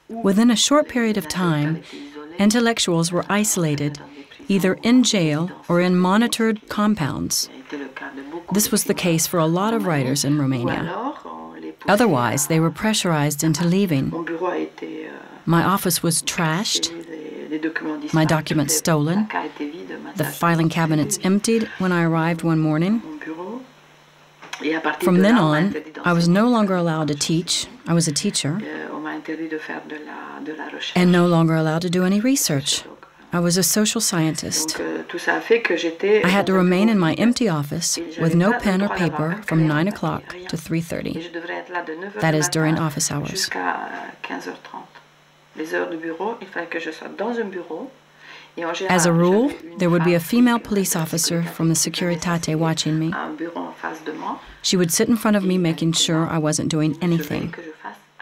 Within a short period of time, intellectuals were isolated, either in jail or in monitored compounds. This was the case for a lot of writers in Romania. Otherwise, they were pressurized into leaving. My office was trashed, my documents stolen, the filing cabinets emptied when I arrived one morning. From then on, I was no longer allowed to teach. I was a teacher. And no longer allowed to do any research. I was a social scientist. I had to remain in my empty office with no pen or paper from 9 o'clock to 3:30. That is during office hours. As a rule, there would be a female police officer from the Securitate watching me. She would sit in front of me making sure I wasn't doing anything.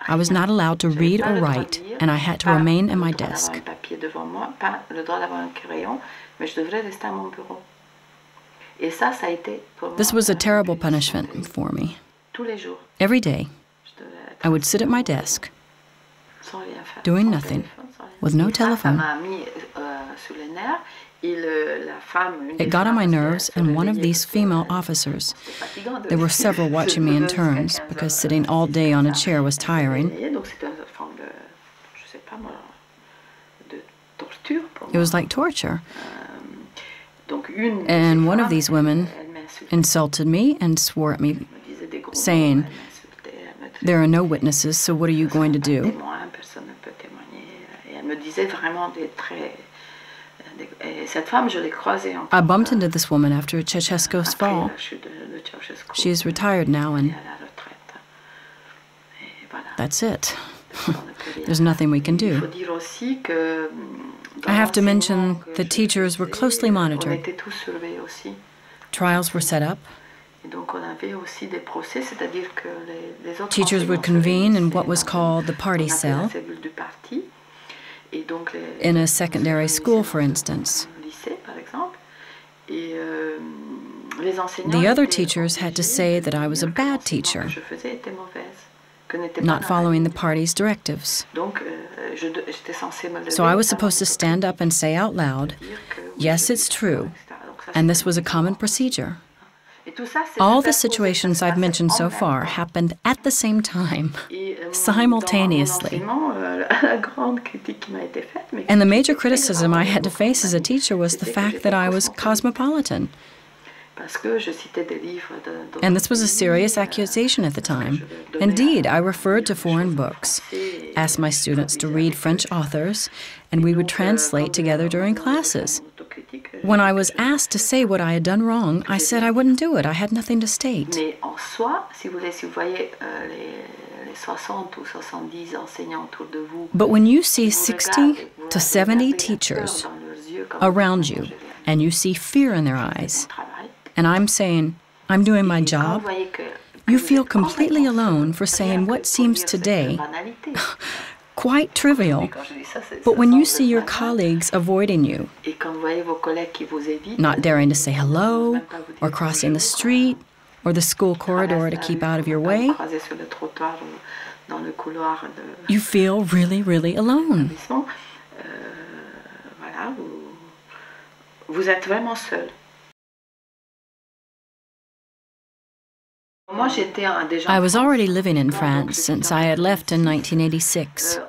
I was not allowed to read or write, and I had to remain at my desk. This was a terrible punishment for me. Every day, I would sit at my desk, doing nothing, with no telephone. It got on my nerves, and one of these female officers, there were several watching me in turns, because sitting all day on a chair was tiring. It was like torture. And one of these women insulted me and swore at me, saying, "There are no witnesses, so what are you going to do?" I bumped into this woman after Ceausescu's fall. She is retired now, and that's it. There's nothing we can do. I have to mention that teachers were closely monitored. Trials were set up. Teachers would convene in what was called the party cell, in a secondary school, for instance. The other teachers had to say that I was a bad teacher, not following the party's directives. So I was supposed to stand up and say out loud, "Yes, it's true," and this was a common procedure. All the situations I've mentioned so far happened at the same time, simultaneously. And the major criticism I had to face as a teacher was the fact that I was cosmopolitan. And this was a serious accusation at the time. Indeed, I referred to foreign books, asked my students to read French authors, and we would translate together during classes. When I was asked to say what I had done wrong, I said I wouldn't do it. I had nothing to state. But when you see 60 to 70 teachers around you, and you see fear in their eyes, and I'm saying, I'm doing my job, you feel completely alone for saying what seems today quite trivial. But when you see your colleagues avoiding you, not daring to say hello, or crossing the street, or the school corridor to keep out of your way, you feel really, really alone. I was already living in France since I had left in 1986.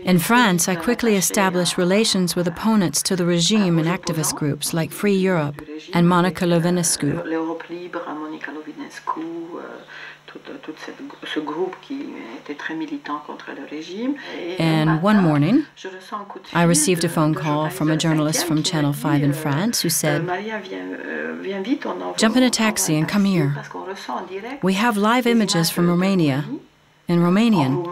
In France, I quickly established relations with opponents to the regime and activist groups like Free Europe and Monica Lewinsky. And one morning, I received a phone call from a journalist from Channel 5 in France who said, "Jump in a taxi and come here. We have live images from Romania, in Romanian.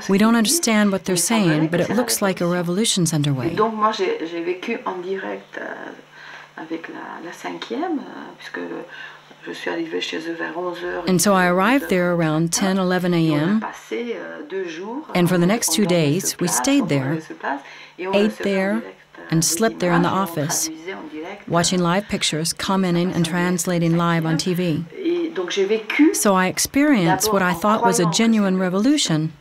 We don't understand what they're saying, but it looks like a revolution's underway." And so I arrived there around 10, 11 a.m., and for the next 2 days, we stayed there, ate there, and slept there in the office, watching live pictures, commenting and translating live on TV. So I experienced what I thought was a genuine revolution,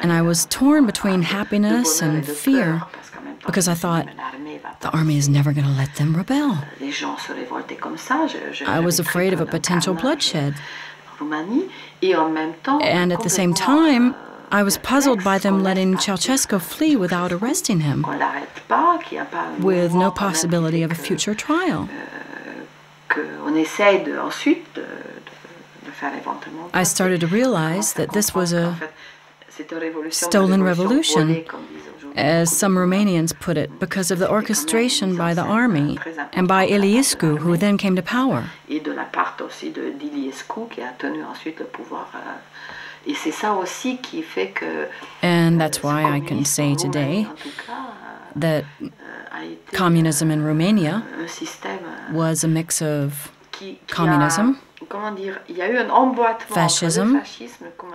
And I was torn between happiness and fear because I thought, the army is never going to let them rebel. I was afraid of a potential bloodshed. And at the same time, I was puzzled by them letting Ceausescu flee without arresting him, with no possibility of a future trial. I started to realize that this was a stolen revolution, as some Romanians put it, because of the orchestration by the army and by Iliescu, who then came to power. And that's why I can say today that communism in Romania was a mix of communism, fascism,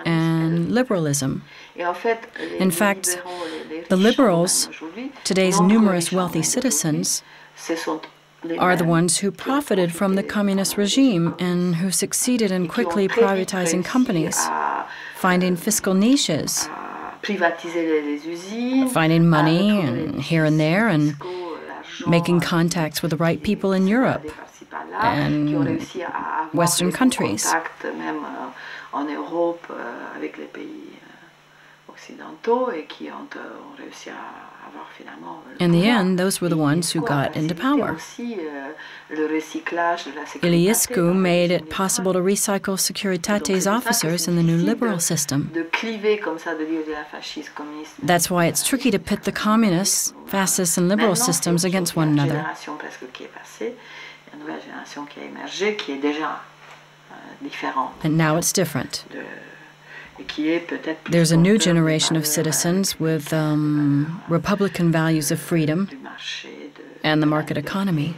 and liberalism. In fact, the liberals, today's numerous wealthy citizens, are the ones who profited from the communist regime and who succeeded in quickly privatizing companies, finding fiscal niches, finding money and here and there, and making contacts with the right people in Europe and Western countries. In the end, those were the ones who got into power. Iliescu made it possible to recycle Securitate's officers in the new liberal system. That's why it's tricky to pit the communists, fascist, and liberal systems against one another. And now it's different. There's a new generation of citizens with Republican values of freedom and the market economy.